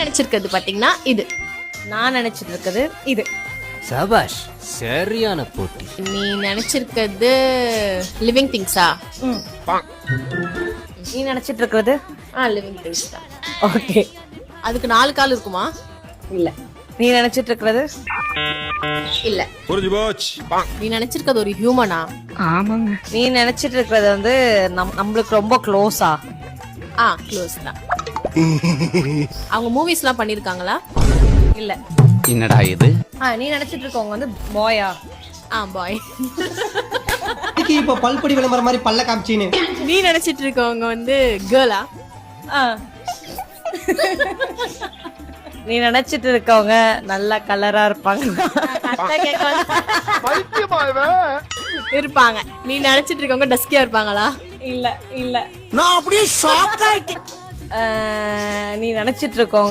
நினைச்சிருக்கிறது பாத்தீங்கன்னா இது. நான் நினைச்சிட்டு இருக்குது இது. சபாஷ், சரியான போட்டி. நீ நினைச்சிருக்கிறது லிவிங் திங்ஸா? நீ நினைச்சிட்டு இருக்கிறது லிவிங் திங்ஸ் தான். ஓகே. அதுக்கு 4 கால் இருக்குமா? இல்ல. நீ நினைச்சிட்டு இருக்கிறது இல்ல. நீ நினைச்சிருக்கிறது ஒரு ஹியூமனா? ஆமாங்க. நீ நினைச்சிட்டு இருக்கிறது வந்து நம்மளுக்கு ரொம்ப க்ளோஸா? க்ளோஸ் தான். அவங்க மூவிஸ்லாம் பண்ணிருக்காங்களா? இல்ல. என்னடா இது? நீ நினைச்சிட்டு இருக்கவங்க வந்து பாயா? பாய். இப்ப பல்பொடி விளம்பரம் மாதிரி பல்ல காமிச்சின்னு. நீ நினைச்சிட்டு இருக்கவங்க வந்து கேர்ளா? நீ நினைச்சிட்டு இருக்கவங்க நல்ல கலரா இருப்பாங்க. இருப்பாங்க. நீ நினைச்சிட்டு இருக்கவங்க டஸ்கியா இருப்பாங்களா? இல்ல இல்ல. நான் அப்படியே ஷாக் ஆயிட்டேன். நீ நினைச்சிட்டு இருக்கவங்க